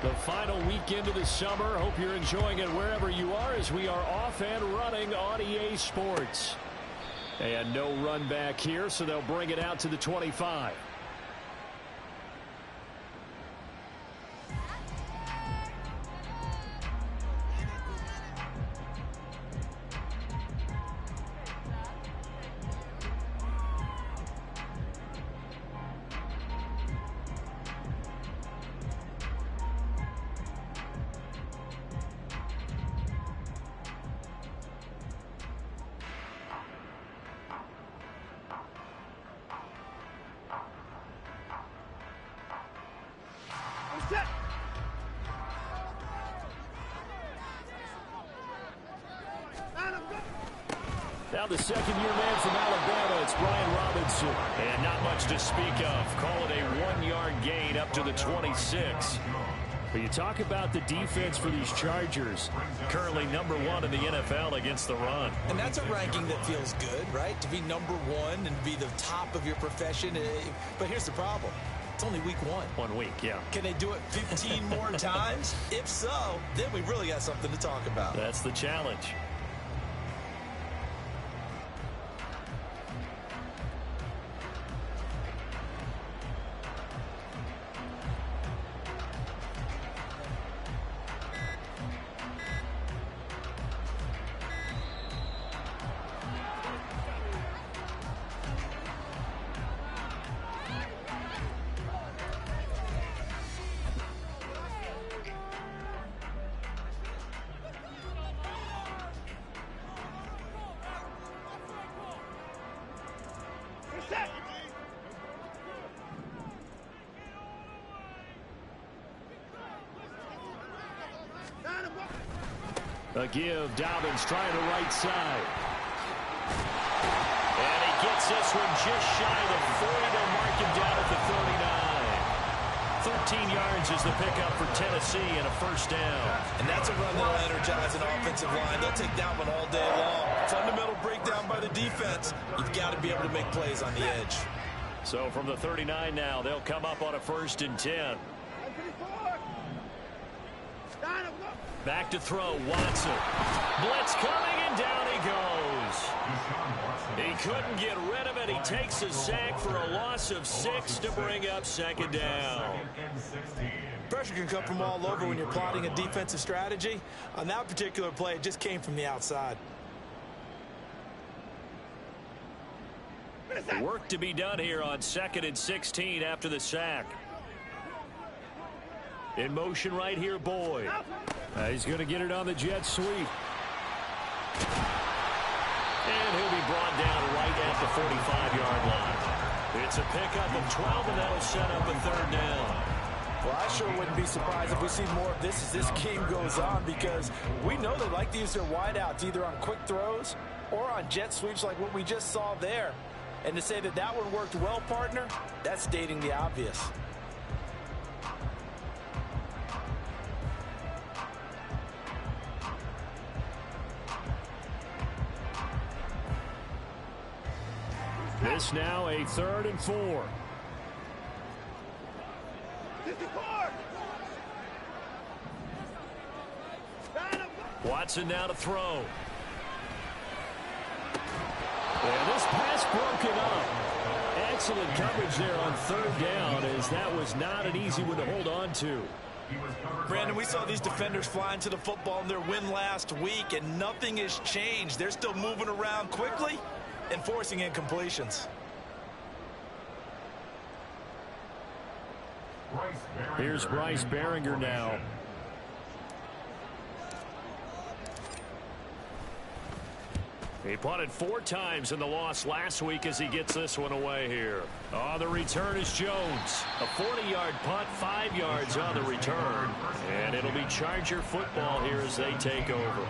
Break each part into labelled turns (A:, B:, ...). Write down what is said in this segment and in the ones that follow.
A: The final weekend of the summer. Hope you're enjoying it wherever you are as we are off and running on EA Sports. And no run back here, so they'll bring it out to the 25. Now the second-year man from Alabama, it's Brian Robinson. And not much to speak of. Call it a 1-yard gain up to the 26. But you talk about the defense for these Chargers. Currently #1 in the NFL against the run.
B: And that's a ranking that feels good, right? To be #1 and be the top of your profession. But here's the problem. It's only week 1.
A: 1 week, yeah.
B: Can they do it 15 more times? If so, then we really got something to talk about.
A: That's the challenge. A give, Dobbins trying the right side. And he gets this one just shy of 40. They'll mark him down at the 39. 13 yards is the pickup for Tennessee and a first down.
B: And that's a run that'll energize an offensive line. They'll take that one all day long. Fundamental breakdown by the defense. You've got to be able to make plays on the edge.
A: So from the 39 now, they'll come up on a 1st and 10. Back to throw, Watson. Blitz coming, and down he goes. He couldn't get rid of it. He takes a sack for a loss of 6 to bring up 2nd down.
B: Pressure can come from all over when you're plotting a defensive strategy. On that particular play, it just came from the outside.
A: Work to be done here on 2nd and 16 after the sack. In motion right here, Boyd. He's going to get it on the jet sweep. And he'll be brought down right at the 45-yard line. It's a pickup of 12, and that'll set up a 3rd down.
B: Well, I sure wouldn't be surprised if we see more of this as this game goes on, because we know they like to use their wideouts either on quick throws or on jet sweeps like what we just saw there. And to say that that one worked well, partner, that's stating the obvious.
A: This now a 3rd and 4. Watson now to throw. And this pass broken up. Excellent coverage there on 3rd down, as that was not an easy one to hold on to.
B: Brandon, we saw these defenders flying to the football in their win last week, and nothing has changed. They're still moving around quickly and forcing incompletions.
A: Here's Bryce Baringer now. He punted 4 times in the loss last week as he gets this one away here. On the return is Jones. A 40-yard punt, 5 yards on the return. And it'll be Charger football here as they take over.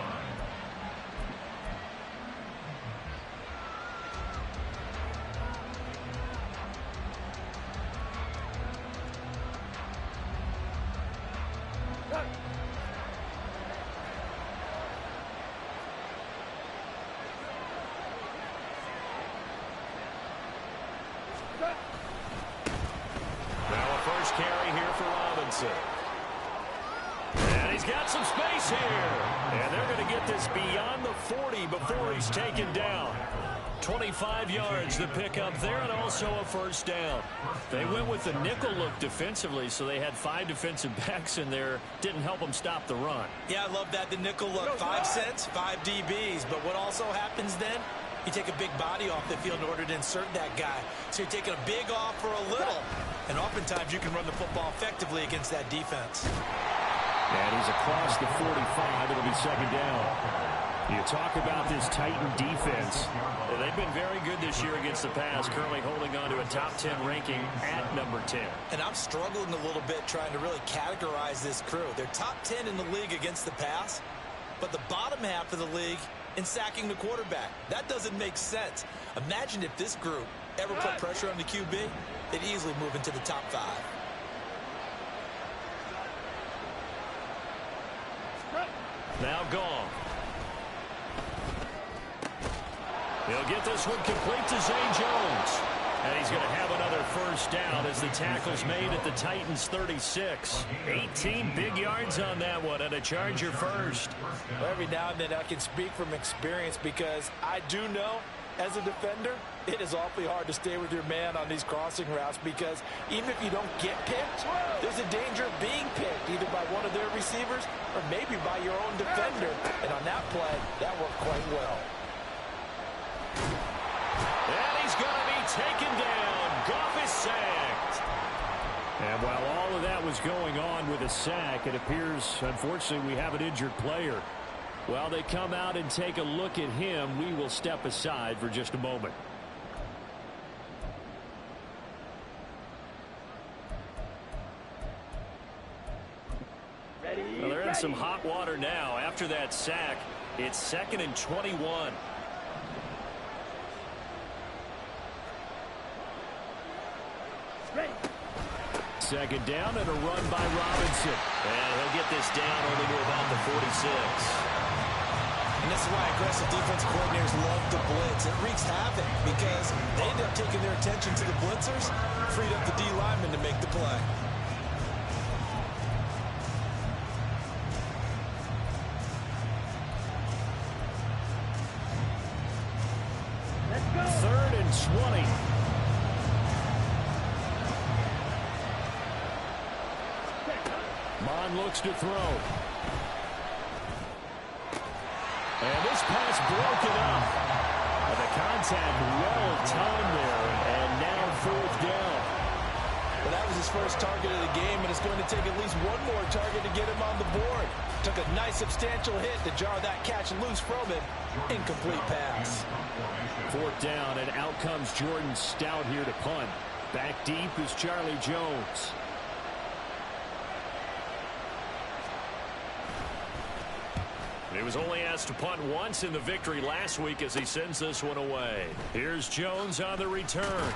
A: he's got some space here. And they're going to get this beyond the 40 before he's taken down. 25 yards the pickup there, and also a first down. They went with the nickel look defensively, so they had 5 defensive backs in there. Didn't help them stop the run.
B: Yeah, I love that, the nickel look. 5 cents, 5 DBs. But what also happens then, you take a big body off the field in order to insert that guy. So you're taking a big off for a little. And oftentimes you can run the football effectively against that defense.
A: And he's across the 45. It'll be second down. You talk about this Titan defense. They've been very good this year against the pass, currently holding on to a top 10 ranking at number 10.
B: And I'm struggling a little bit trying to really categorize this crew. They're top 10 in the league against the pass, but the bottom half of the league in sacking the quarterback. That doesn't make sense. Imagine if this group ever put pressure on the QB, they'd easily move into the top 5.
A: Now Gong. He'll get this one complete to Zay Jones. And he's going to have another first down as the tackle's made at the Titans' 36. 18 big yards on that one, and a Charger first.
B: Well, every now and then I can speak from experience because I do know, as a defender, it is awfully hard to stay with your man on these crossing routes because even if you don't get picked, there's a danger of being picked either by one of their receivers or maybe by your own defender. And on that play, that worked quite well.
A: And he's going to be taken down. Goff is sacked. And while all of that was going on with a sack, it appears, unfortunately, we have an injured player. While they come out and take a look at him, we will step aside for just a moment. Well, they're in some hot water now. After that sack, it's 2nd and 21. Second down and a run by Robinson. And he'll get this down only to about the 46.
B: And this is why aggressive defense coordinators love to blitz. It wreaks havoc because they end up taking their attention to the blitzers, freed up the D lineman to make the play.
A: Let's go. 3rd and 20. Mond looks to throw. And this pass broken up. And the contact well timed there. And now 4th down.
B: Well, that was his first target of the game, and it's going to take at least one more target to get him on the board. Took a nice substantial hit to jar that catch loose from him. Incomplete pass.
A: 4th down, and out comes Jordan Stout here to punt. Back deep is Charlie Jones. He was only asked to punt once in the victory last week as he sends this one away. Here's Jones on the return.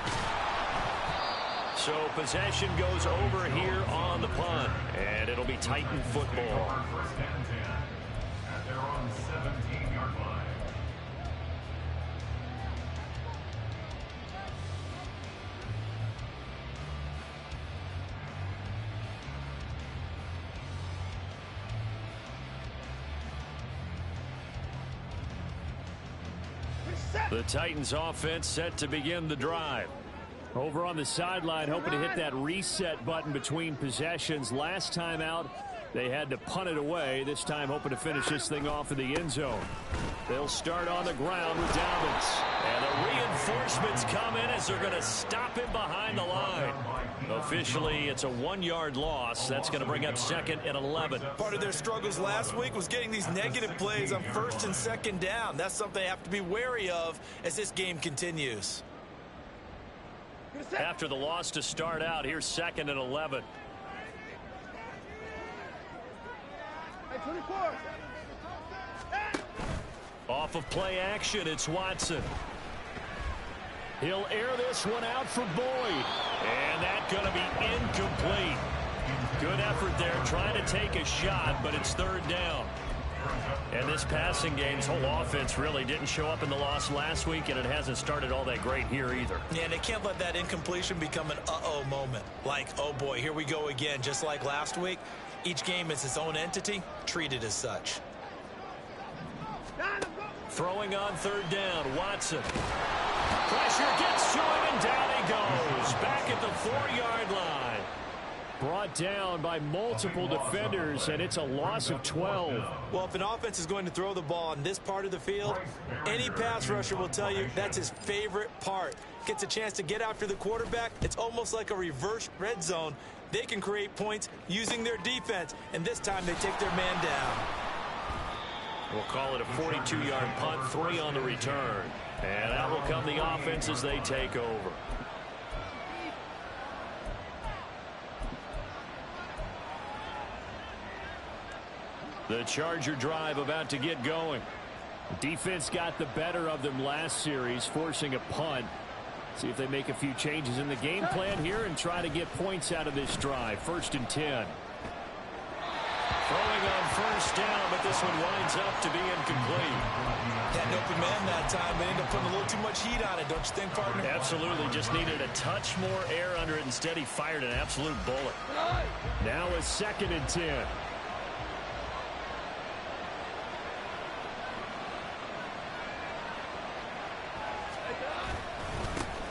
A: So possession goes over here on the punt, and it'll be Titan football. The Titans offense set to begin the drive. Over on the sideline, hoping to hit that reset button between possessions. Last time out, they had to punt it away. This time, hoping to finish this thing off in the end zone. They'll start on the ground with Dobbins. And the reinforcements come in as they're going to stop him behind the line. Officially, it's a 1-yard loss. That's going to bring up 2nd and 11.
B: Part of their struggles last week was getting these negative plays on 1st and 2nd down. That's something they have to be wary of as this game continues.
A: After the loss to start out, here's 2nd and 11. Off of play action, it's Watson. He'll air this one out for Boyd. And that's going to be incomplete. Good effort there, trying to take a shot, but it's 3rd down. And this passing game's whole offense really didn't show up in the loss last week, and it hasn't started all that great here either.
B: Yeah, and they can't let that incompletion become an uh-oh moment. Like, oh boy, here we go again, just like last week. Each game is its own entity, treated as such.
A: Throwing on third down, Watson. Pressure gets to him, and down he goes. Back at the 4-yard line. Brought down by multiple defenders, and it's a loss of 12.
B: Well, if an offense is going to throw the ball on this part of the field, any pass rusher will tell you that's his favorite part. Gets a chance to get after the quarterback. It's almost like a reverse red zone. They can create points using their defense, and this time they take their man down.
A: We'll call it a 42-yard punt, 3 on the return. And out will come the offense as they take over. The Charger drive about to get going. Defense got the better of them last series, forcing a punt. See if they make a few changes in the game plan here and try to get points out of this drive. 1st and 10. Throwing on first down, but this one winds up to be incomplete.
B: Had an open man that time, but ended up putting a little too much heat on it, don't you think, partner?
A: Absolutely. Just needed a touch more air under it. Instead, he fired an absolute bullet. Now a 2nd and 10.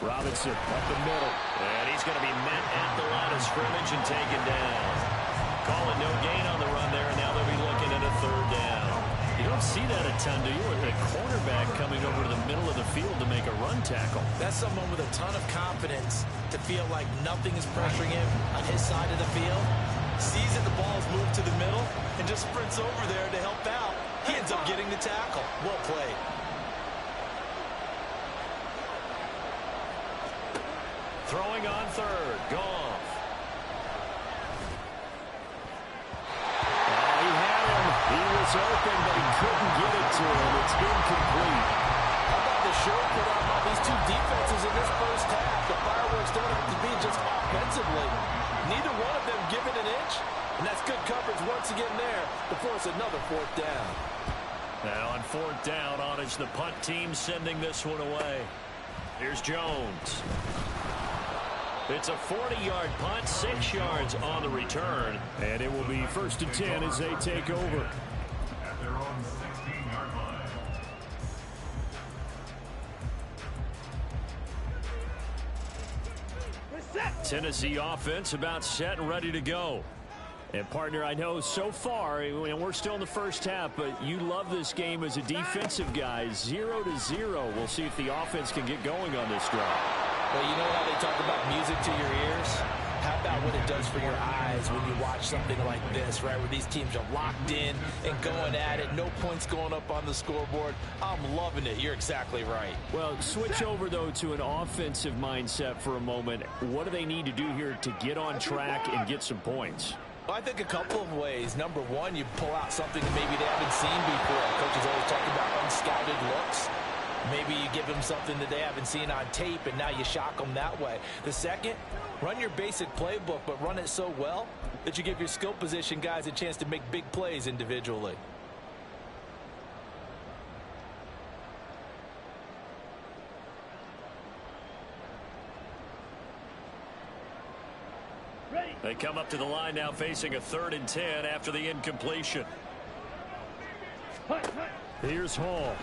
A: Robinson up the middle. And he's going to be met at the line of scrimmage and taken down. Call it no gain on the run there, and now they'll be looking at a 3rd down. You don't see that a ton, do you, with a cornerback coming over to the middle of the field to make a run tackle?
B: That's someone with a ton of confidence to feel like nothing is pressuring him on his side of the field. Sees that the ball is moved to the middle and just sprints over there to help out. He ends up getting the tackle. Well played.
A: Throwing on 3rd. Goff. He had him. He was open, but he couldn't get it to him. It's incomplete.
B: How about the show put on by these two defenses in this first half? The fireworks don't have to be just offensively. Neither one of them given an inch, and that's good coverage once again there to force another 4th down.
A: Now on 4th down, Onage, the punt team sending this one away. Here's Jones. It's a 40-yard punt, 6 yards on the return. And it will be 1st and 10 as they take over.
C: At their own 16-yard line.
A: Tennessee offense about set and ready to go. And, partner, I know so far, and we're still in the first half, but you love this game as a defensive guy. 0-0. We'll see if the offense can get going on this drive.
B: Well, you know how they talk about music to your ears? How about what it does for your eyes when you watch something like this, right, where these teams are locked in and going at it, no points going up on the scoreboard? I'm loving it. You're exactly right.
A: Well, switch over, though, to an offensive mindset for a moment. What do they need to do here to get on track and get some points?
B: Well, I think a couple of ways. Number one, you pull out something that maybe they haven't seen before. Coaches always talk about unscouted looks. Maybe you give them something that they haven't seen on tape, and now you shock them that way. The second, run your basic playbook, but run it so well that you give your skill position guys a chance to make big plays individually.
A: They come up to the line now facing a 3rd and 10 after the incompletion. Here's Hall.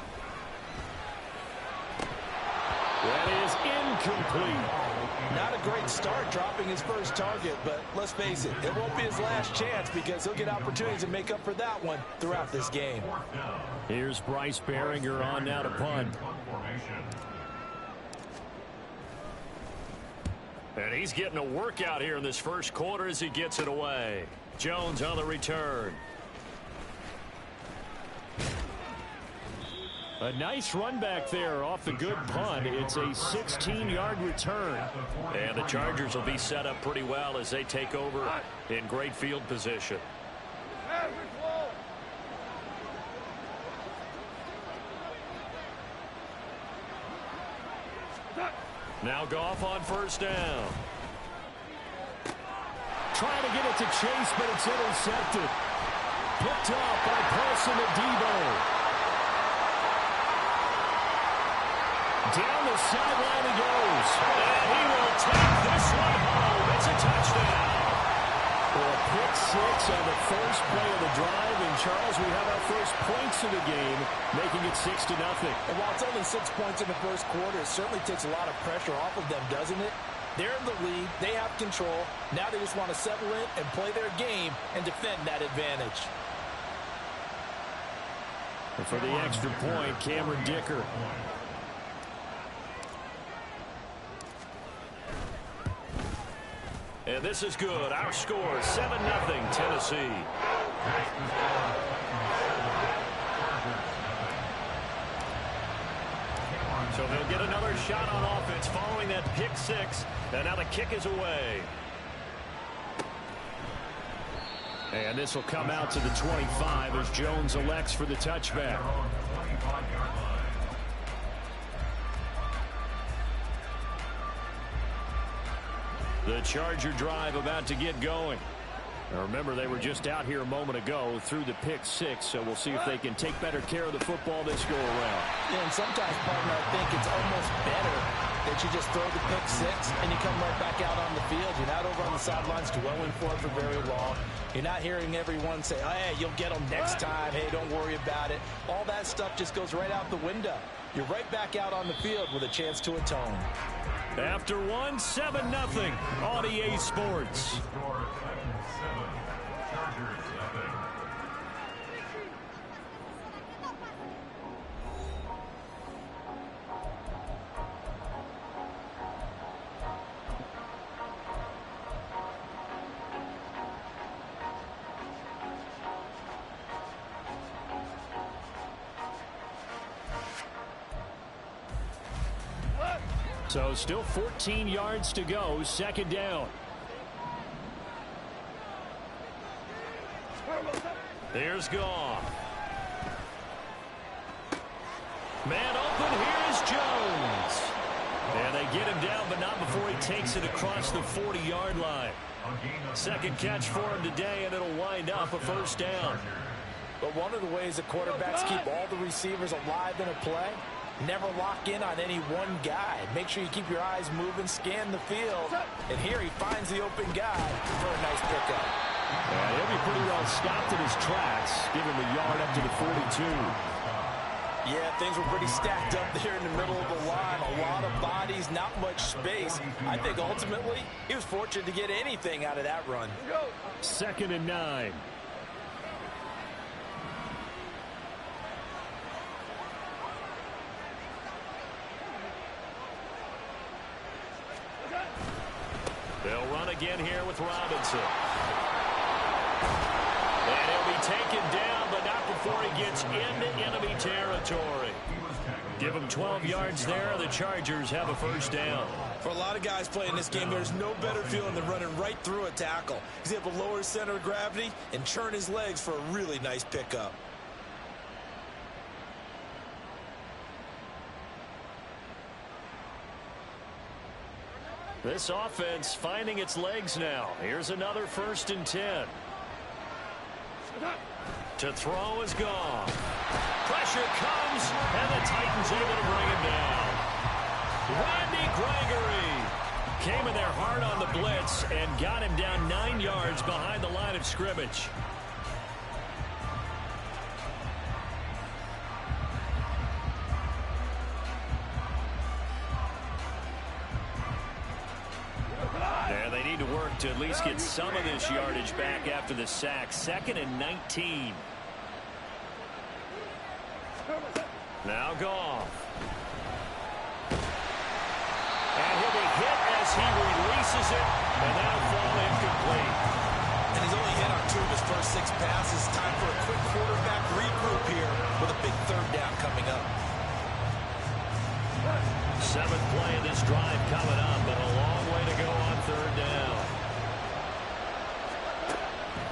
A: That is incomplete.
B: Not a great start dropping his first target, but let's face it, it won't be his last chance because he'll get opportunities to make up for that one throughout this game.
A: Here's Bryce Baringer on now to punt. And he's getting a workout here in this first quarter as he gets it away. Jones on the return. A nice run back there off the good punt. It's a 16-yard return. And the Chargers will be set up pretty well as they take over in great field position. Now Goff on first down. Trying to get it to Chase, but it's intercepted. Picked off by Paulson Adebo. Down the sideline he goes. And he will take this one home. It's a touchdown. Well, a pick six on the first play of the drive. And, Charles, we have our first points of the game, making it 6-0.
B: And while it's only 6 points in the first quarter, it certainly takes a lot of pressure off of them, doesn't it? They're in the lead. They have control. Now they just want to settle in and play their game and defend that advantage.
A: And for the extra point, Cameron Dicker. And this is good. Our score, 7-0 Tennessee. So they'll get another shot on offense following that pick six. And now the kick is away. And this will come out to the 25 as Jones elects for the touchback. The Charger drive about to get going. Now remember, they were just out here a moment ago through the pick six, so we'll see if they can take better care of the football this go around.
B: Yeah, and sometimes, partner, I think it's almost better that you just throw the pick six and you come right back out on the field. You're not over on the sidelines dwelling for it for very long. You're not hearing everyone say, oh, hey, you'll get them next time. Hey, don't worry about it. All that stuff just goes right out the window. You're right back out on the field with a chance to atone.
A: After one, 7-0 on EA Sports. So still 14 yards to go, second down. There's Goff. Man open, here's Jones. And they get him down, but not before he takes it across the 40-yard line. Second catch for him today, and it'll wind up a first down.
B: But one of the ways the quarterbacks keep all the receivers alive in a play, never lock in on any one guy. Make sure you keep your eyes moving, scan the field. And here he finds the open guy for a nice pickup.
A: Yeah, he'll be pretty well stopped in his tracks. Give him a yard up to the 42.
B: Yeah, things were pretty stacked up there in the middle of the line. A lot of bodies, not much space. I think ultimately he was fortunate to get anything out of that run.
A: 2nd and 9. They'll run again here with Robinson. And he'll be taken down, but not before he gets into enemy territory. Give him 12 yards there. The Chargers have a first down.
B: For a lot of guys playing this game, there's no better feeling than running right through a tackle. He's able to lower his center of gravity and churn his legs for a really nice pickup.
A: This offense finding its legs now. Here's another 1st and 10. To throw is gone. Pressure comes, and the Titans able to bring him down. Randy Gregory came in there hard on the blitz and got him down 9 yards behind the line of scrimmage. And they need to work to at least get some of this yardage back after the sack. 2nd and 19. Now Goff. And he'll be hit as he releases it, and that'll fall incomplete.
B: And he's only hit on 2 of his first 6 passes. Time for a quick quarterback regroup here with a big 3rd down coming up.
A: 7th play of this drive coming up, but a long way to go on 3rd down.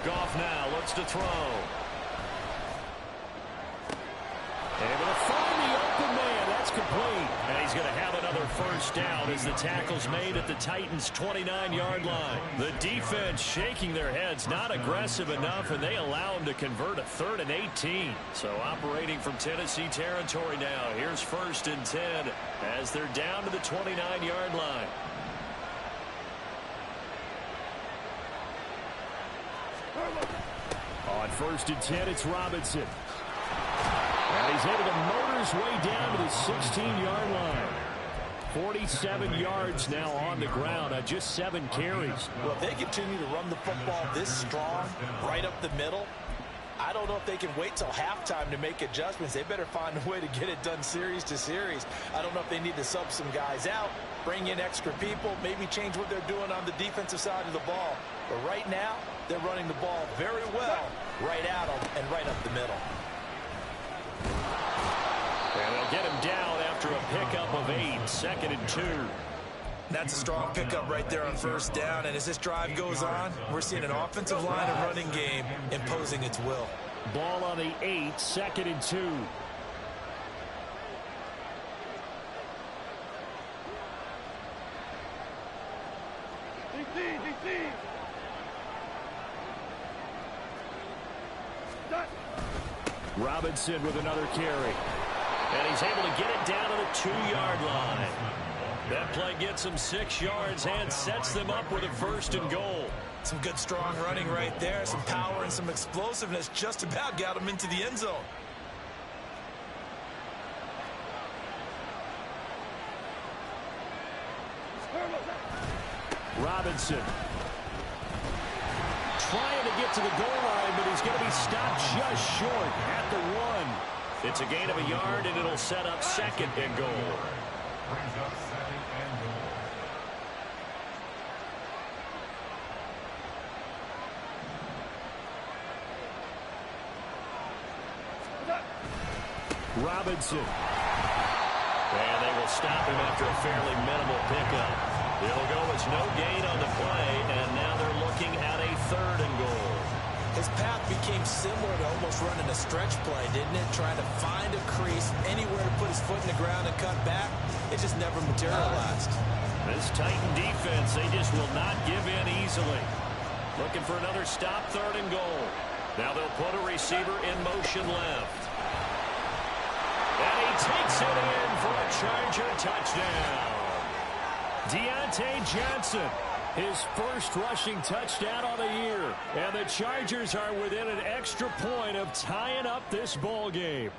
A: Goff now looks to throw. Able to find the open man. That's complete. And he's going to have another first down as the tackle's made at the Titans' 29-yard line. The defense shaking their heads, not aggressive enough, and they allow him to convert a 3rd and 18. So operating from Tennessee territory now. Here's 1st and 10 as they're down to the 29-yard line. On 1st and 10, it's Robinson. And he's able to motor his way down to the 16-yard line. 47 yards now on the ground on just 7 carries.
B: Well, if they continue to run the football this strong, right up the middle, I don't know if they can wait till halftime to make adjustments. They better find a way to get it done series to series. I don't know if they need to sub some guys out, bring in extra people, maybe change what they're doing on the defensive side of the ball. But right now, they're running the ball very well right at them and right up the middle.
A: And they'll get him down after a pickup of 8, 2nd and 2.
B: That's a strong pickup right there on 1st down. And as this drive goes on, we're seeing an offensive line and running game imposing its will.
A: Ball on the 8, 2nd and 2. Robinson with another carry. And he's able to get it down to the 2-yard line. That play gets them 6 yards and sets them up with a 1st and goal.
B: Some good strong running right there. Some power and some explosiveness just about got them into the end zone.
A: Robinson trying to get to the goal line, but he's going to be stopped just short at the 1. It's a gain of a yard, and it'll set up 2nd and goal.
C: Brings up 2nd and goal.
A: Robinson. And they will stop him after a fairly minimal pickup. It'll go as no gain on the play, and now they're looking at a 3rd and goal.
B: His path became similar to almost running a stretch play, didn't it? Trying to find a crease, anywhere to put his foot in the ground and cut back. It just never materialized.
A: This Titan defense, they just will not give in easily. Looking for another stop, 3rd and goal. Now they'll put a receiver in motion left. And he takes it in for a Charger touchdown. Deontay Johnson, his first rushing touchdown on the year. And the Chargers are within an extra point of tying up this ball game.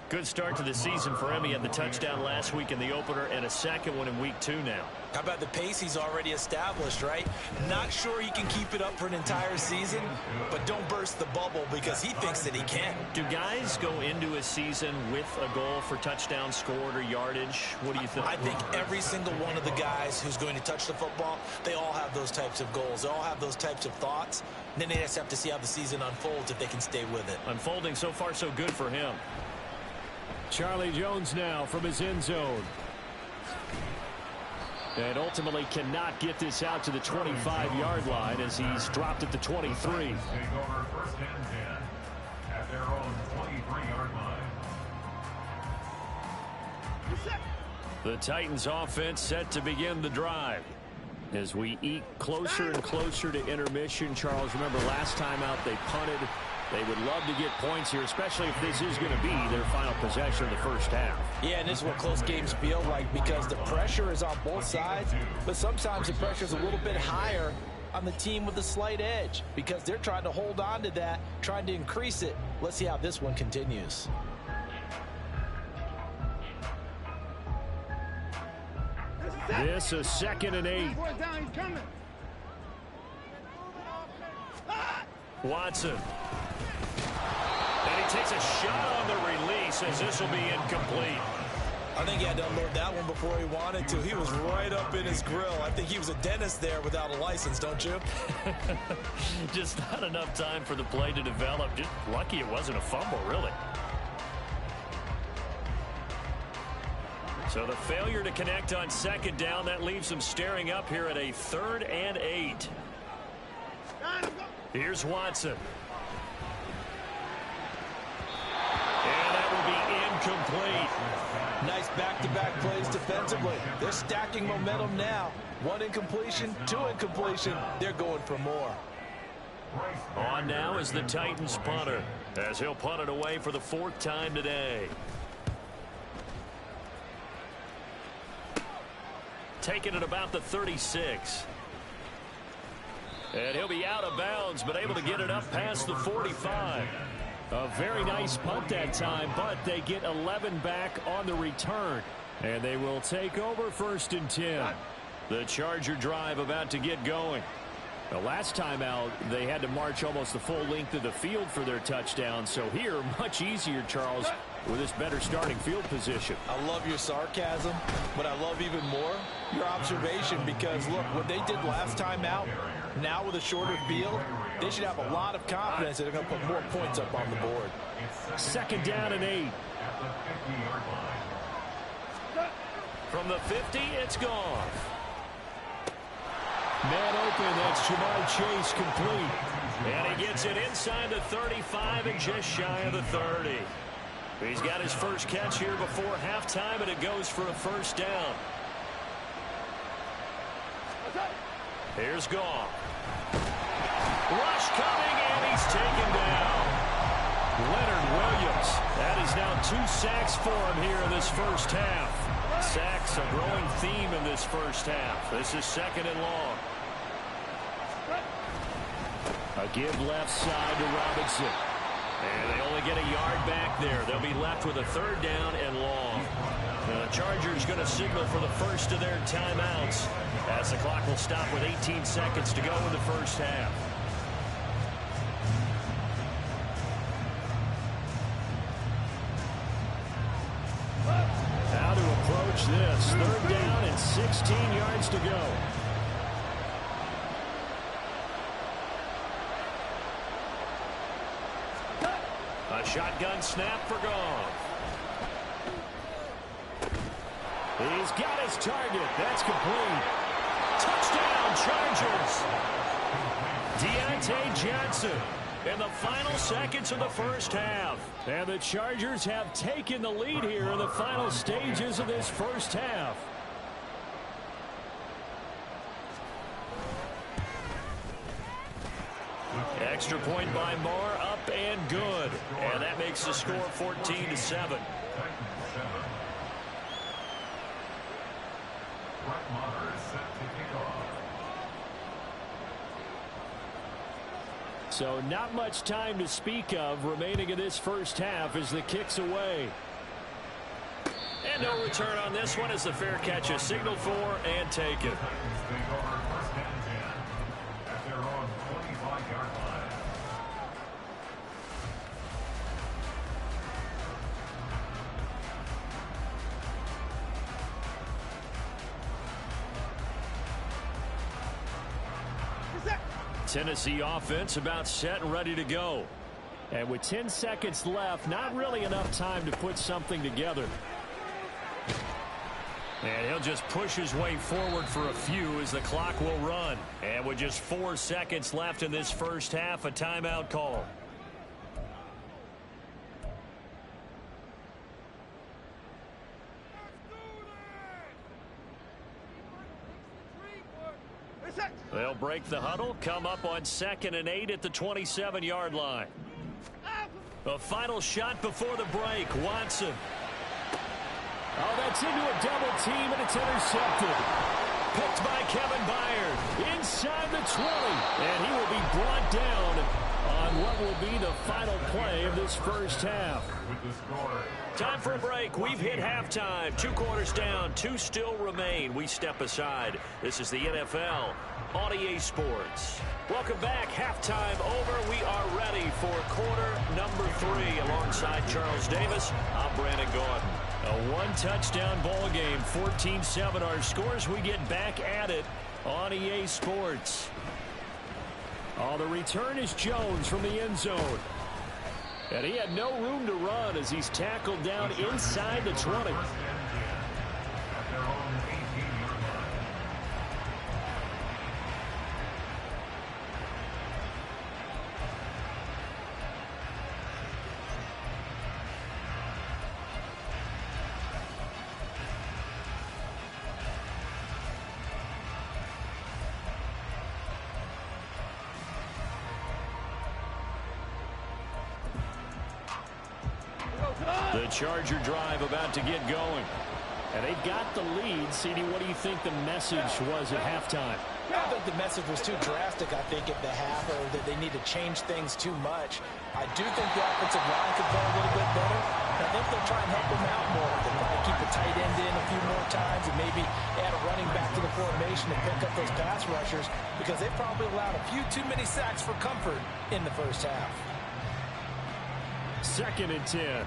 A: Good start to the season for him. He had the touchdown last week in the opener and a 2nd one in week 2 now.
B: How about the pace he's already established, right? Not sure he can keep it up for an entire season, but don't burst the bubble because he thinks that he can.
A: Do guys go into a season with a goal for touchdown scored or yardage? What do you think?
B: I think every single one of the guys who's going to touch the football, they all have those types of goals. They all have those types of thoughts. And then they just have to see how the season unfolds if they can stay with it.
A: Unfolding so far so good for him. Charlie Jones now from his end zone. And ultimately cannot get this out to the 25-yard line as he's dropped at the 23.
C: Take over 1st and 10 at their own 23-yard line.
A: The Titans offense set to begin the drive. As we eke closer and closer to intermission, Charles, remember last time out they punted. They would love to get points here, especially if this is going to be their final possession of the first half.
B: Yeah, and this is what close games feel like because the pressure is on both sides, but sometimes the pressure is a little bit higher on the team with a slight edge because they're trying to hold on to that, trying to increase it. Let's see how this one continues.
A: This is 2nd and 8. Watson. And he takes a shot on the release as this will be incomplete.
B: I think he had to unload that one before he wanted to. He was right up in his grill. I think he was a dentist there without a license, don't you?
A: Just not enough time for the play to develop. Just lucky it wasn't a fumble, really. So the failure to connect on 2nd down, that leaves them staring up here at a 3rd and 8. Here's Watson. And that will be incomplete.
B: Nice back-to-back plays defensively. They're stacking momentum now. 1 incompletion, 2 incompletion. They're going for more.
A: On now is the Titans punter as he'll punt it away for the 4th time today. Taken at about the 36. And he'll be out of bounds, but able to get it up past the 45. A very nice punt that time, but they get 11 back on the return. And they will take over 1st and 10. The Charger drive about to get going. The last time out, they had to march almost the full length of the field for their touchdown. So here, much easier, Charles, with this better starting field position.
B: I love your sarcasm, but I love even more your observation because, look, what they did last time out, now with a shorter field, they should have a lot of confidence that they're going to put more points up on the board.
A: 2nd down and 8. From the 50, it's gone. Man open, that's Ja'Marr Chase complete. And he gets it inside the 35 and just shy of the 30. He's got his first catch here before halftime, and it goes for a 1st down. Here's Goff. Rush coming, and he's taken down. Leonard Williams. That is now 2 sacks for him here in this first half. Sacks, a growing theme in this first half. This is 2nd and long. A give left side to Robinson. And they only get a yard back there. They'll be left with a 3rd down and long. The Chargers going to signal for the first of their timeouts as the clock will stop with 18 seconds to go in the first half. How to approach this. 3rd down and 16 yards to go. A shotgun snap for Goff. He's got his target. That's complete. Touchdown, Chargers. Deontay Johnson in the final seconds of the first half. And the Chargers have taken the lead here in the final stages of this first half. Extra point by Moore, up and good. And that makes the score 14-7. So not much time to speak of remaining in this first half as the kick's away. And no return on this one as the fair catch is signaled for and taken. Tennessee offense about set and ready to go. And with 10 seconds left, not really enough time to put something together. And he'll just push his way forward for a few as the clock will run. And with just 4 seconds left in this first half, a timeout call. They'll break the huddle, come up on 2nd and 8 at the 27-yard line. A final shot before the break. Watson. Oh, that's into a double team, and it's intercepted. Picked by Kevin Byard inside the 20. And he will be brought down on what will be the final play of this first half. Time for a break. We've hit halftime. 2 quarters down. 2 still remain. We step aside. This is the NFL on EA Sports. Welcome back. Halftime over. We are ready for quarter number 3. Alongside Charles Davis, I'm Brandon Gordon. A 1-touchdown ball game. 14-7 our scores. We get back at it on EA Sports. Oh, the return is Jones from the end zone. And he had no room to run as he's tackled down inside the 20. The Charger drive about to get going. And they've got the lead. CD, what do you think the message was at halftime?
B: I think the message was too drastic, I think, at the half, or that they need to change things too much. I do think the offensive line could play a little bit better. I think they'll try and help them out more. They'll probably keep a tight end in a few more times and maybe add a running back to the formation to pick up those pass rushers, because they probably allowed a few too many sacks for comfort in the first half.
A: 2nd and 10.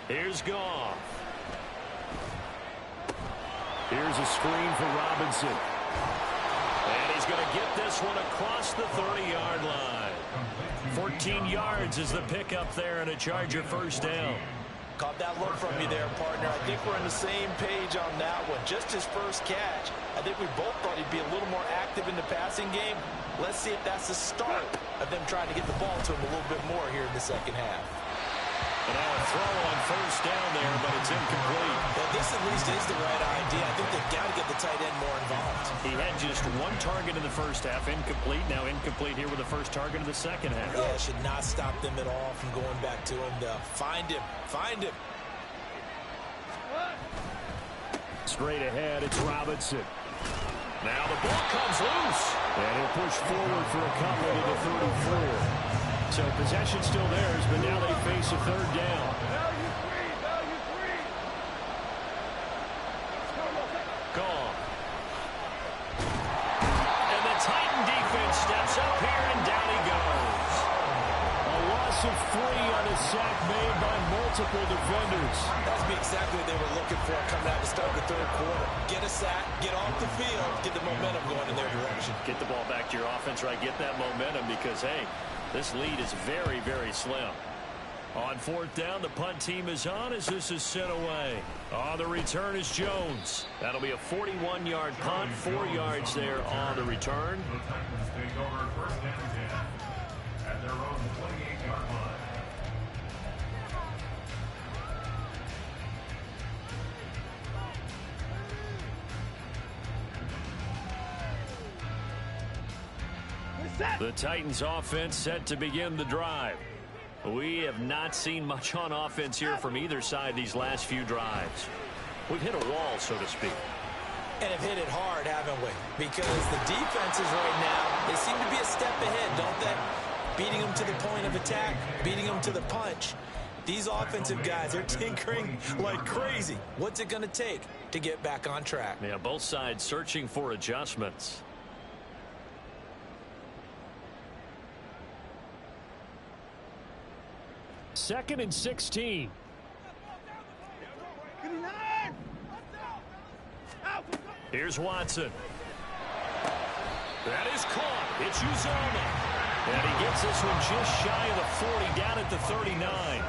A: Here's Goff. Here's a screen for Robinson. And he's going to get this one across the 30-yard line. 14 yards is the pickup there, and a Charger first down.
B: Caught that look from you there, partner. I think we're on the same page on that one. Just his first catch. I think we both thought he'd be a little more active in the passing game. Let's see if that's the start of them trying to get the ball to him a little bit more here in the second half.
A: And now a throw on first down there, but it's incomplete.
B: Well, this at least is the right idea. I think they've got to get the tight end more involved.
A: He had just one target in the first half, incomplete. Now incomplete here with the first target of the second half.
B: Yeah, should not stop them at all from going back to him. Find him. Find him.
A: Straight ahead, it's Robinson. Now the ball comes loose. And he'll push forward for a couple to the 34. So possession still theirs, but now they face a third down. Gone. And the Titan defense steps up here, and down he goes. A loss of 3 on a sack made by multiple defenders.
B: That's exactly what they were looking for coming out to start the third quarter. Get a sack, get off the field, get the momentum going in their direction.
A: Get the ball back to your offense, right? Get that momentum, because, hey, this lead is very, very slim. On 4th down, the punt team is on as this is sent away. On the return is Jones. That'll be a 41-yard punt, 4 yards there on the return.
C: The Titans take over 1st and 10 at their own 28-yard line.
A: The Titans offense set to begin the drive. We have not seen much on offense here from either side these last few drives. We've hit a wall, so to speak.
B: And have hit it hard, haven't we? Because the defenses right now, they seem to be a step ahead, don't they? Beating them to the point of attack, beating them to the punch. These offensive guys, they're tinkering like crazy. What's it going to take to get back on track?
A: Yeah, both sides searching for adjustments. Second and 16. Here's Watson. That is caught. It's Uzomah. And he gets this one just shy of the 40, down at the 39.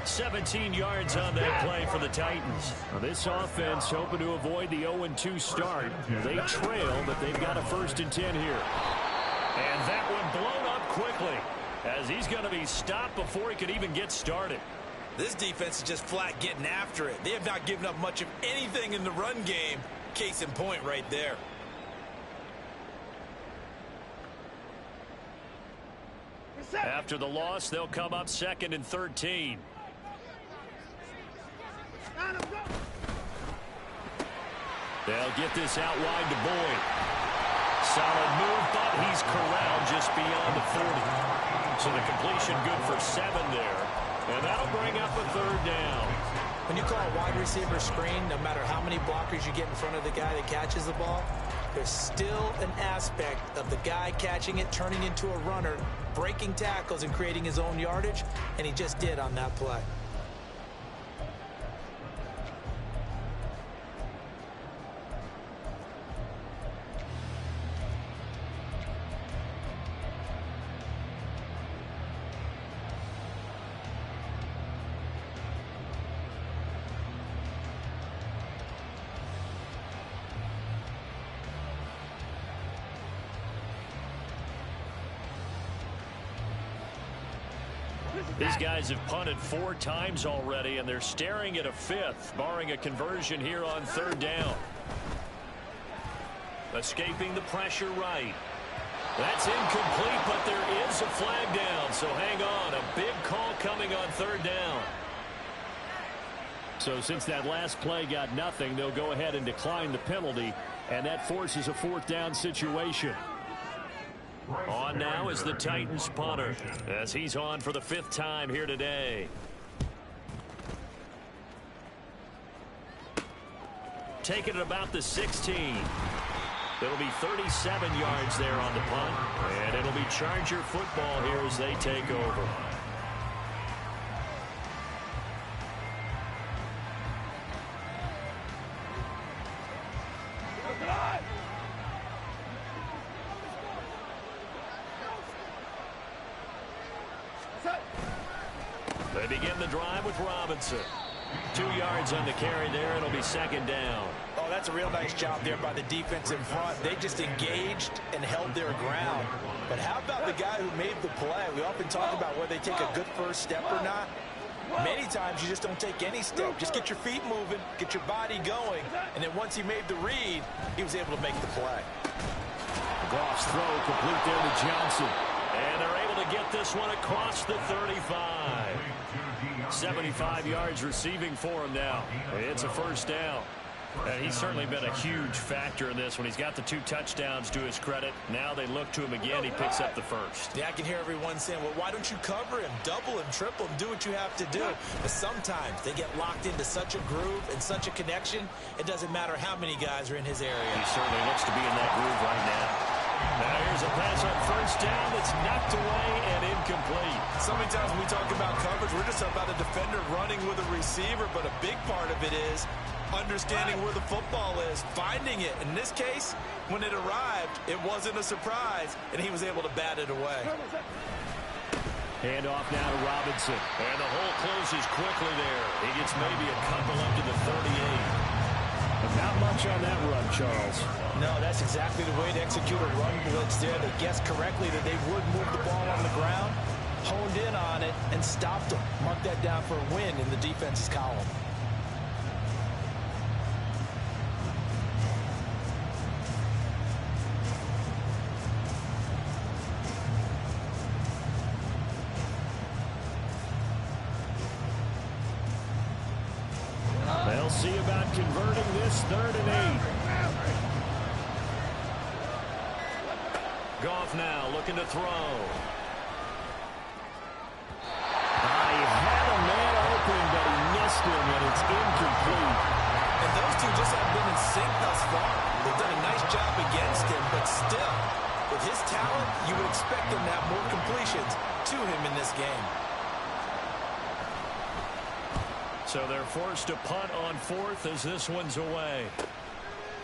A: 17 yards on that play for the Titans. Now this offense hoping to avoid the 0-2 start. They trail, but they've got a 1st and 10 here. And that one blown up quickly, as he's going to be stopped before he could even get started.
B: This defense is just flat getting after it. They have not given up much of anything in the run game. Case in point right there.
A: After the loss, they'll come up 2nd and 13. They'll get this out wide to Boyd. Solid move, but he's corralled just beyond the 40. So the completion good for 7 there. And that'll bring up a 3rd down.
B: When you call a wide receiver screen, no matter how many blockers you get in front of the guy that catches the ball, there's still an aspect of the guy catching it, turning into a runner, breaking tackles and creating his own yardage, and he just did on that play.
A: These guys have punted 4 times already, and they're staring at a 5th, barring a conversion here on 3rd down. Escaping the pressure right. That's incomplete, but there is a flag down, so hang on. A big call coming on third down. So since that last play got nothing, they'll go ahead and decline the penalty, and that forces a fourth down situation. On now is the Titans punter, as he's on for the 5th time here today. Taking it about the 16. It'll be 37 yards there on the punt, and it'll be Charger football here as they take over. They begin the drive with Robinson. 2 yards on the carry there. It'll be 2nd down.
B: Oh, that's a real nice job there by the defense in front. They just engaged and held their ground. But how about the guy who made the play? We often talk about whether they take a good first step or not. Many times you just don't take any step. Just get your feet moving, get your body going, and then once he made the read, he was able to make the play.
A: Goff's throw complete there to Johnson. And they're able to get this one across the 35. 75 yards receiving for him now. It's a first down. He's certainly been a huge factor in this one. He's got the 2 touchdowns to his credit. Now they look to him again. He picks up the first.
B: Yeah, I can hear everyone saying, well, why don't you cover him, double him, triple him, do what you have to do. But sometimes they get locked into such a groove and such a connection, it doesn't matter how many guys are in his area.
A: He certainly looks to be in that groove right now. Now here's a pass on first down that's knocked away and incomplete.
B: So many times when we talk about coverage, we're just about a defender running with a receiver, but a big part of it is understanding where the football is, finding it. In this case, when it arrived, it wasn't a surprise, and he was able to bat it away.
A: Hand off now to Robinson. And the hole closes quickly there. He gets maybe a couple up to the 38. But not much on that run, Charles.
B: No, that's exactly the way to execute a run blitz there. They guessed correctly that they would move the ball on the ground, honed in on it, and stopped them. Mark that down for a win in the defense's column.
A: They'll see about converting this 3rd and 8. Goff now looking to throw. He had a man open, but he missed him, and it's incomplete.
B: And those two just have been in sync thus far. They've done a nice job against him, but still, with his talent, you would expect him to have more completions to him in this game.
A: So they're forced to punt on 4th as this one's away.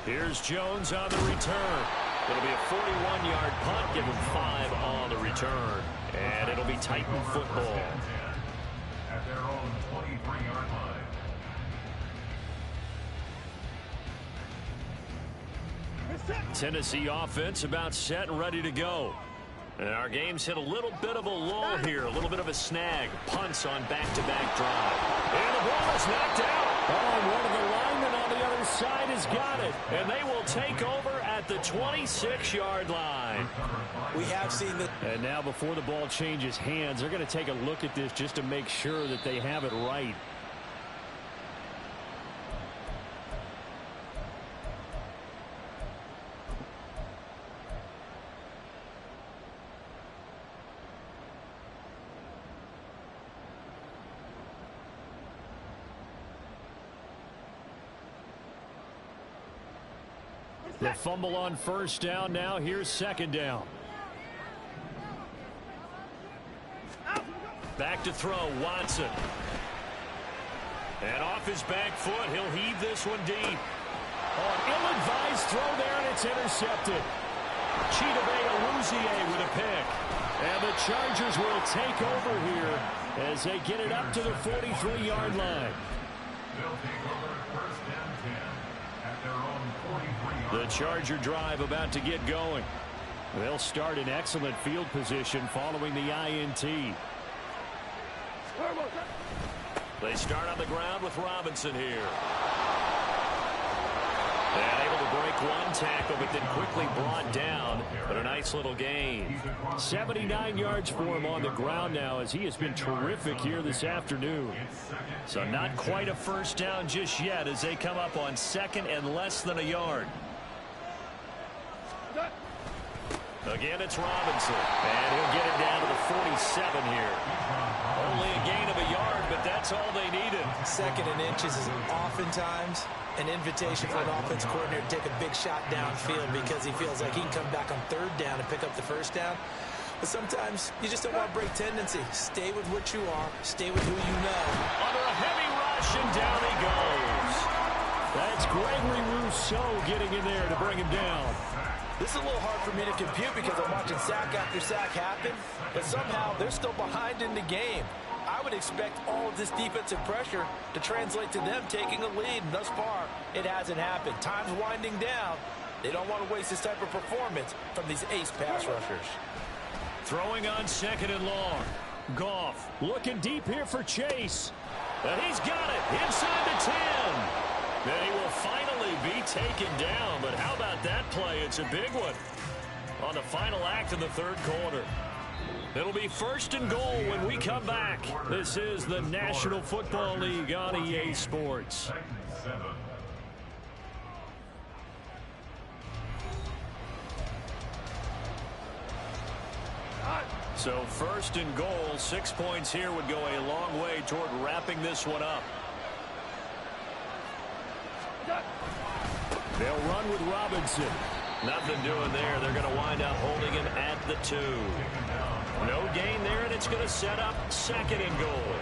A: Here's Jones on the return. It'll be a 41-yard punt, give him 5 on the return. And it'll be Titan football.
C: At their own 23-yard line.
A: Tennessee offense about set and ready to go. And our game's hit a little bit of a lull here, a little bit of a snag. Punts on back-to-back drive. And the ball is knocked out. Oh, one of the linemen on the other side has got it. And they will take over at the 26-yard line.
B: We have seen that.
A: And now before the ball changes hands, they're going to take a look at this just to make sure that they have it right. The fumble on first down. Now here's 2nd down. Back to throw, Watson. And off his back foot, he'll heave this one deep. Oh, an ill-advised throw there, and it's intercepted. Chidobe Awuzie with a pick. And the Chargers will take over here as they get it up to the 43-yard line.
C: They'll take over 1st and 10 at their own 43-yard line.
A: The Charger drive about to get going. They'll start in excellent field position following the INT. They start on the ground with Robinson here. And able to break one tackle, but then quickly brought down. But a nice little gain. 79 yards for him on the ground now, as he has been terrific here this afternoon. So not quite a first down just yet as they come up on second and less than a yard. Again, it's Robinson. And he'll get it down to the 47 here. Only a gain of a yard, but that's all they needed.
B: Second and inches is oftentimes an invitation for an offense coordinator to take a big shot downfield because he feels like he can come back on third down and pick up the first down. But sometimes you just don't want to break tendency. Stay with what you are. Stay with who you know.
A: Under a heavy rush, and down he goes. That's Gregory Rousseau getting in there to bring him down.
B: This is a little hard for me to compute because I'm watching sack after sack happen, but somehow they're still behind in the game. I would expect all of this defensive pressure to translate to them taking a lead, and thus far, it hasn't happened. Time's winding down. They don't want to waste this type of performance from these ace pass rushers.
A: Throwing on second and long. Goff looking deep here for Chase. And he's got it inside the 10. Then he will finally be taken down. But how about that play? It's a big one on the final act of the third quarter. It'll be first and goal when we come back. This is the National Football League on EA Sports. So first and goal, 6 points here would go a long way toward wrapping this one up. They'll run with Robinson. Nothing doing there. They're going to wind up holding him at the 2. No gain there, and it's going to set up second and goal.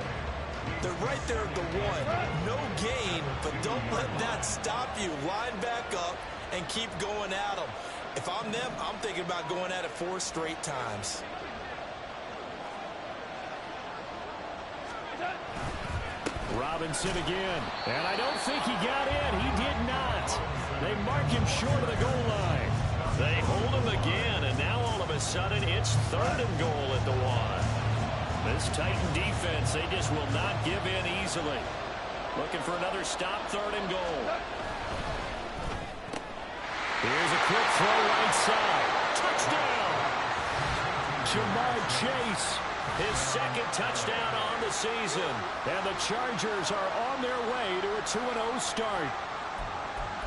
B: They're right there at the 1. No gain, but don't let that stop you. Line back up and keep going at them. If I'm them, I'm thinking about going at it 4 straight times.
A: Robinson again. And I don't think he got in. He did not. They mark him short of the goal line. They hold him again, and now all of a sudden it's third and goal at the 1. This Titan defense, they just will not give in easily. Looking for another stop, third and goal. Here's a quick throw right side. Touchdown! Ja'Marr Chase. His second touchdown on the season. And the Chargers are on their way to a 2-0 start.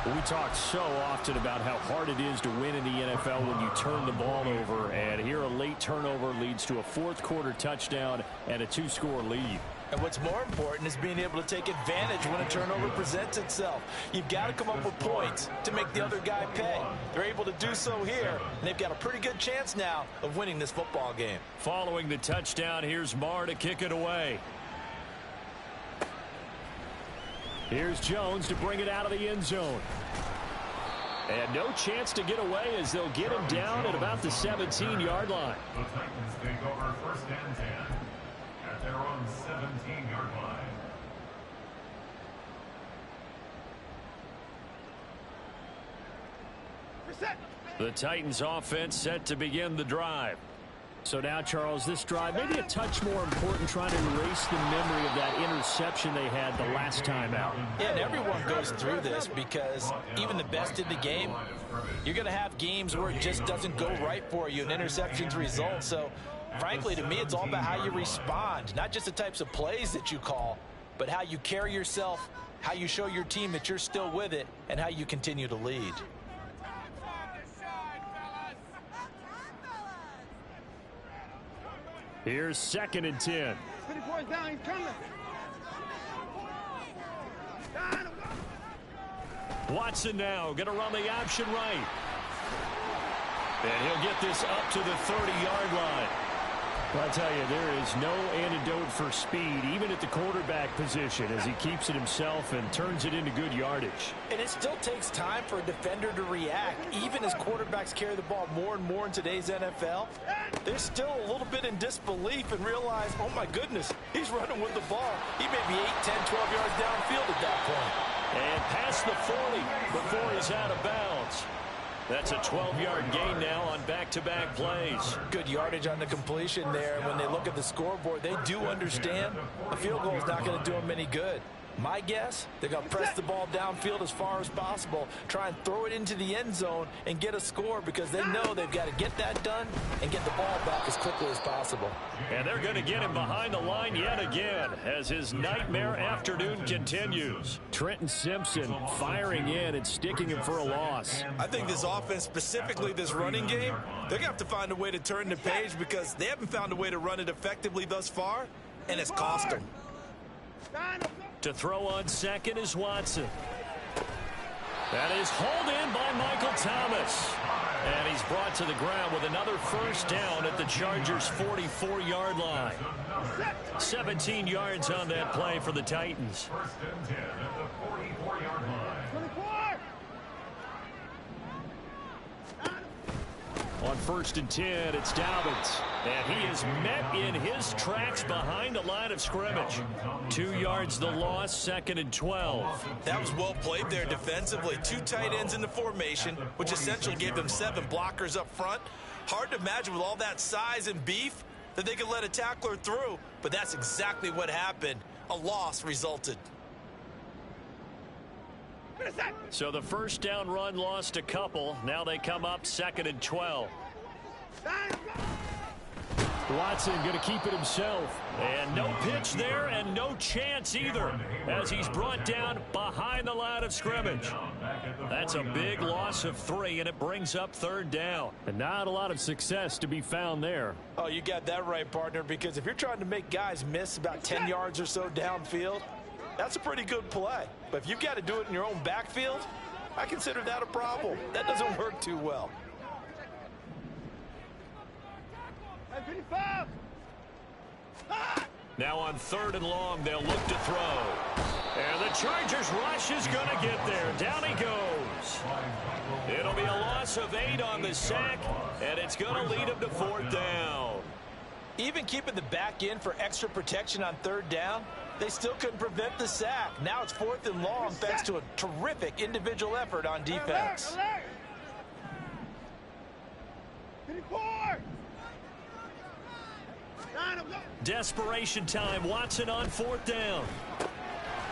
A: We talk so often about how hard it is to win in the NFL when you turn the ball over. And here a late turnover leads to a fourth quarter touchdown and a 2-score lead.
B: And what's more important is being able to take advantage when a turnover presents itself. You've got to come up with points to make the other guy pay. They're able to do so here, and they've got a pretty good chance now of winning this football game.
A: Following the touchdown, here's Marr to kick it away. Here's Jones to bring it out of the end zone. And no chance to get away as they'll get him down at about the 17-yard line.
C: The Titans take over first and 10 at their own 17-yard line.
A: The Titans offense set to begin the drive. So now, Charles, this drive maybe a touch more important, trying to erase the memory of that interception they had the last time out.
B: Yeah, and everyone goes through this because even the best in the game, you're going to have games where it just doesn't go right for you and interceptions result. So, frankly, to me, it's all about how you respond, not just the types of plays that you call, but how you carry yourself, how you show your team that you're still with it, and how you continue to lead.
A: Here's second and 10.
D: Down, he's coming.
A: Watson now going to run the option right. And he'll get this up to the 30-yard line. Well, I tell you, there is no antidote for speed, even at the quarterback position, as he keeps it himself and turns it into good yardage.
B: And it still takes time for a defender to react. Even as quarterbacks carry the ball more and more in today's NFL, they're still a little bit in disbelief and realize, oh my goodness, he's running with the ball. He may be 8, 10, 12 yards downfield at that point.
A: And past the 40 before he's out of bounds. That's a 12-yard gain now on back-to-back plays.
B: Good yardage on the completion there. When they look at the scoreboard, they do understand a field goal is not going to do them any good. My guess, they're going to press the ball downfield as far as possible, try and throw it into the end zone and get a score because they know they've got to get that done and get the ball back as quickly as possible.
A: And they're going to get him behind the line yet again as his nightmare afternoon continues. Trenton Simpson firing in and sticking him for a loss.
B: I think this offense, specifically this running game, they're going to have to find a way to turn the page because they haven't found a way to run it effectively thus far, and it's cost them.
A: To throw on second is Watson. That is hauled in by Michael Thomas. And he's brought to the ground with another first down at the Chargers' 44-yard line. 17 yards on that play for the Titans.
C: First and 10 at the 44-yard line.
A: On first and 10, it's Dobbins. And he is met in his tracks behind the line of scrimmage. 2 yards the loss, second and 12.
B: That was well played there defensively. 2 tight ends in the formation, which essentially gave them 7 blockers up front. Hard to imagine with all that size and beef that they could let a tackler through, but that's exactly what happened. A loss resulted.
A: So the first down run lost a couple. Now they come up second and 12. Watson going to keep it himself. And no pitch there and no chance either as he's brought down behind the line of scrimmage. That's a big loss of 3, and it brings up third down. And not a lot of success to be found there.
B: Oh, you got that right, partner, because if you're trying to make guys miss about 10 yards or so downfield, that's a pretty good play. But if you've got to do it in your own backfield, I consider that a problem. That doesn't work too well.
A: Now on third and long, they'll look to throw. And the Chargers rush is going to get there. Down he goes. It'll be a loss of 8 on the sack, and it's going to lead him to fourth down.
B: Even keeping the back end for extra protection on third down, they still couldn't prevent the sack. Now it's fourth and long thanks to a terrific individual effort on defense.
A: Desperation time. Watson on fourth down.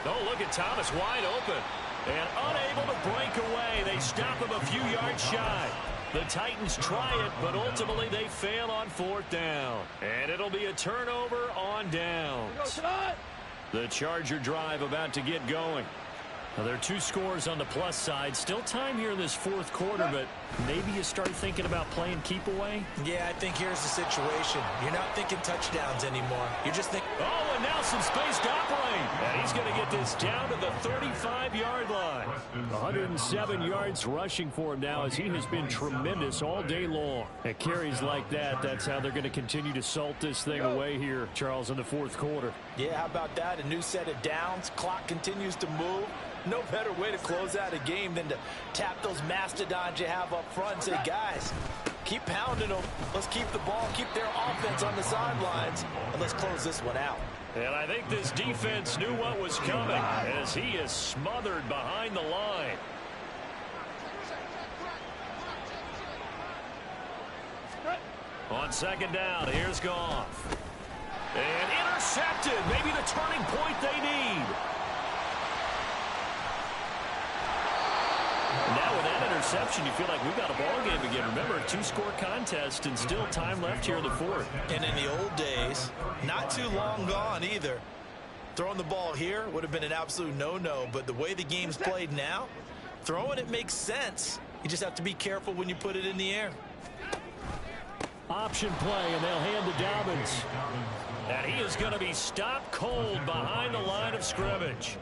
A: Oh, look at Thomas wide open. And unable to break away. They stop him a few yards shy. The Titans try it, but ultimately they fail on fourth down. And it'll be a turnover on downs. The Charger drive about to get going. Now, there are 2 scores on the plus side. Still time here in this fourth quarter, but maybe you start thinking about playing keep away?
B: Yeah, I think here's the situation. You're not thinking touchdowns anymore. You're just thinking...
A: Oh, and now some space doubling. And he's going to get this down to the 35-yard line. 107 yards rushing for him now as he has been tremendous all day long. At carries like that, that's how they're going to continue to salt this thing away here, Charles, in the fourth quarter.
B: Yeah, how about that? A new set of downs. Clock continues to move. No better way to close out a game than to tap those mastodons you have up front and say, guys, keep pounding them. Let's keep the ball, keep their offense on the sidelines, and let's close this one out.
A: And I think this defense knew what was coming as he is smothered behind the line. On second down, here's Goff. And intercepted. Maybe the turning point they need. Now with that interception, you feel like we've got a ball game again. Remember, a 2-score contest and still time left here in the fourth.
B: And in the old days, not too long gone either. Throwing the ball here would have been an absolute no-no, but the way the game's played now, throwing it makes sense. You just have to be careful when you put it in the air.
A: Option play, and they'll hand to Dobbins. And he is going to be stopped cold behind the line of scrimmage.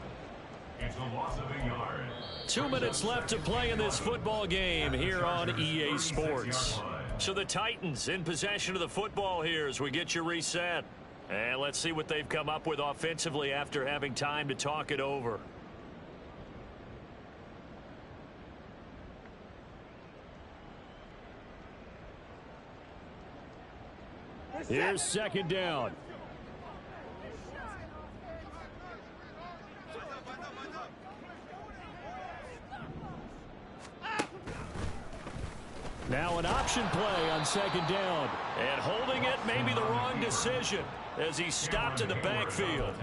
C: It's a loss of a yard.
A: 2 minutes left to play in this football game here on EA Sports. So the Titans in possession of the football here as we get you reset. And let's see what they've come up with offensively after having time to talk it over. Here's second down. Now an option play on second down. And holding it may be the wrong decision as he stopped in the backfield.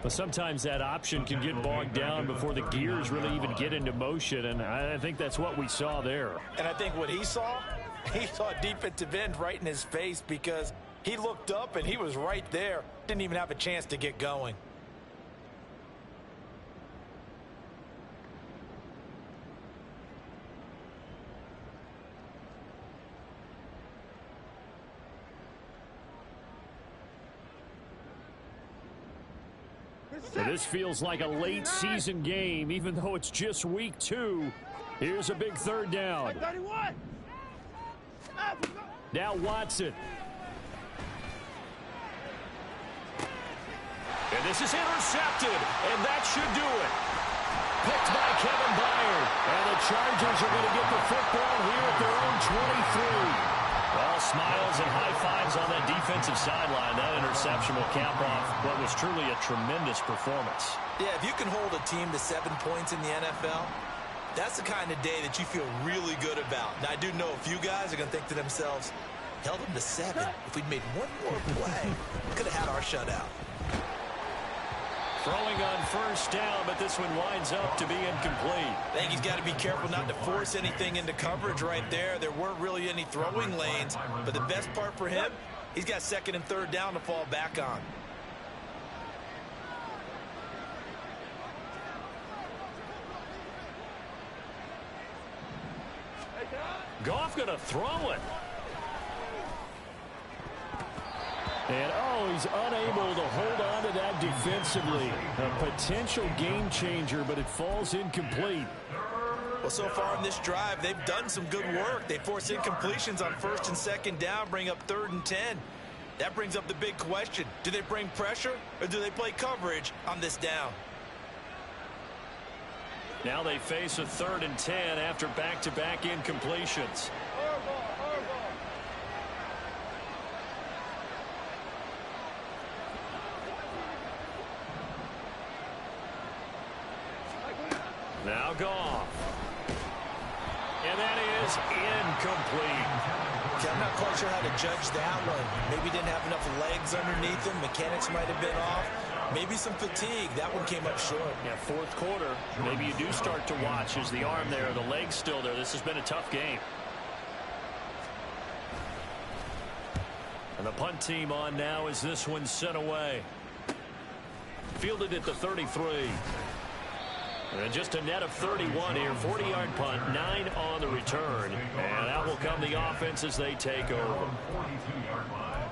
A: But sometimes that option can get bogged down before the gears really even get into motion, and I think that's what we saw there.
B: And I think what he saw defensive end right in his face because he looked up and he was right there. Didn't even have a chance to get going.
A: So this feels like a late season game, even though it's just week 2. Here's a big third down. Now Watson. And this is intercepted, and that should do it. Picked by Kevin Byard. And the Chargers are going to get the football here at their own 23. All smiles and high fives on that defensive sideline. That interception will cap off what was truly a tremendous performance.
B: Yeah, if you can hold a team to 7 points in the NFL, that's the kind of day that you feel really good about. Now, I do know a few guys are going to think to themselves, held them to 7. If we'd made one more play, could have had our shutout.
A: Throwing on first down, but this one winds up to be incomplete.
B: I think he's got to be careful not to force anything into coverage right there. There weren't really any throwing lanes, but the best part for him, he's got second and third down to fall back on.
A: Goff going to throw it. And, he's unable to hold on to that defensively. A potential game changer, but it falls incomplete.
B: Well, so far in this drive, they've done some good work. They force incompletions on first and second down, bring up 3rd and 10. That brings up the big question. Do they bring pressure, or do they play coverage on this down?
A: Now they face a 3rd and 10 after back-to-back incompletions. Now Goff. And that is incomplete.
B: Okay, I'm not quite sure how to judge that one. Maybe didn't have enough legs underneath him. Mechanics might have been off. Maybe some fatigue. That one came up short.
A: Yeah, 4th quarter. Maybe you do start to watch. Is the arm there, the leg's still there? This has been a tough game. And the punt team on now as this one's sent away. Fielded at the 33. And just a net of 31 here. 40-yard punt, 9 on the return. And that will come the offense as they take over.
C: 42-yard line.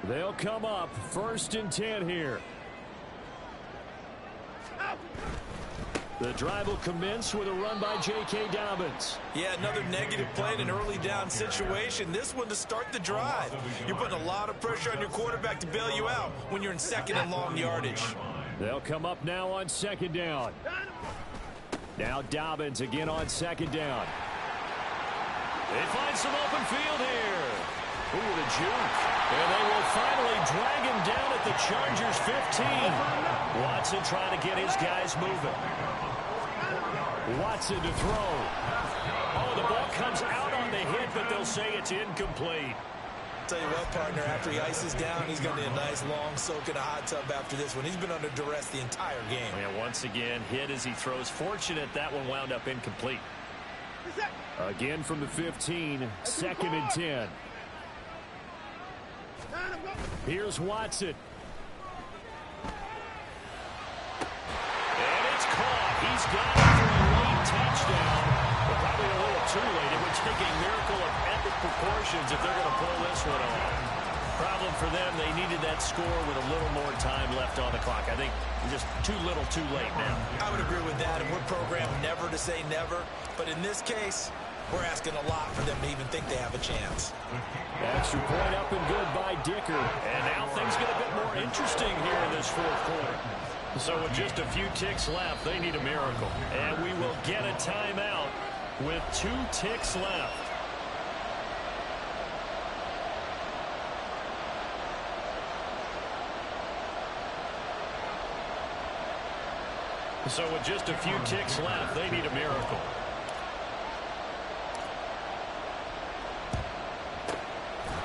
A: They'll come up 1st and 10 here. The drive will commence with a run by J.K. Dobbins.
B: Yeah, another negative play in an early down situation. This one to start the drive. You're putting a lot of pressure on your quarterback to bail you out when you're in 2nd and long yardage.
A: They'll come up now on 2nd down. Now Dobbins again on 2nd down. They find some open field here. Ooh, the juke. And they will finally drag him down at the Chargers 15. Watson trying to get his guys moving. Watson to throw. Oh, the ball comes out on the hit, but they'll say it's incomplete.
B: Tell you what, partner, after he ices down, he's going to need a nice long soak in a hot tub after this one. He's been under duress the entire game.
A: And once again, hit as he throws. Fortunate that one wound up incomplete. Again from the 15, 2nd and 10. Here's Watson. And it's caught. He's got it for a late touchdown. But probably a little too late. It would take a miracle of epic proportions if they're going to pull this one off. Problem for them, they needed that score with a little more time left on the clock. I think just too little too late now.
B: I would agree with that, and we're programmed never to say never. But in this case, we're asking a lot for them to even think they have a chance.
A: Extra point up and good by Dicker. And now things get a bit more interesting here in this 4th quarter. So with just a few ticks left, they need a miracle. And we will get a timeout with 2 ticks left. So with just a few ticks left, they need a miracle.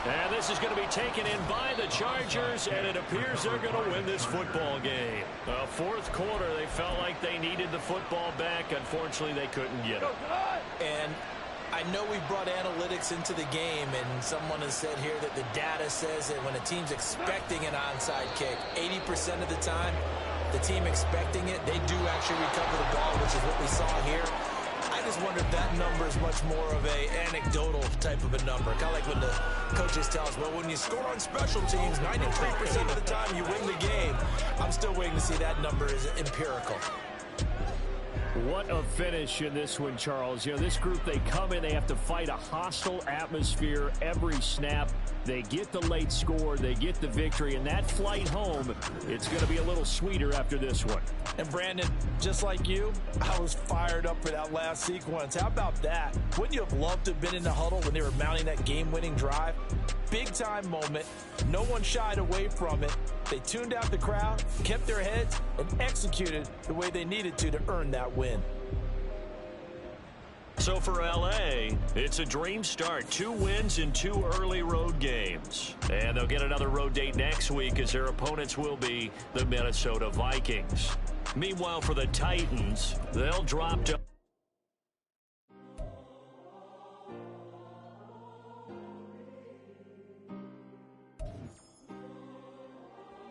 A: And this is going to be taken in by the Chargers, and it appears they're going to win this football game. Fourth quarter, they felt like they needed the football back. Unfortunately, they couldn't get it.
B: And I know we brought analytics into the game, and someone has said here that the data says that when a team's expecting an onside kick, 80% of the time, the team expecting it, they do actually recover the ball, which is what we saw here. I just wonder if that number is much more of a anecdotal type of a number. Kind of like when the coaches tell us, well, when you score on special teams, 93% of the time you win the game. I'm still waiting to see that number is empirical.
A: What a finish in this one, Charles. You know, this group, they come in, they have to fight a hostile atmosphere every snap. They get the late score, they get the victory, and that flight home, it's going to be a little sweeter after this one.
B: And Brandon, just like you, I was fired up for that last sequence. How about that? Wouldn't you have loved to have been in the huddle when they were mounting that game-winning drive? Big-time moment. No one shied away from it. They tuned out the crowd, kept their heads, and executed the way they needed to earn that win.
A: So for L.A., it's a dream start. 2 wins in 2 early road games. And they'll get another road date next week as their opponents will be the Minnesota Vikings. Meanwhile, for the Titans, they'll drop to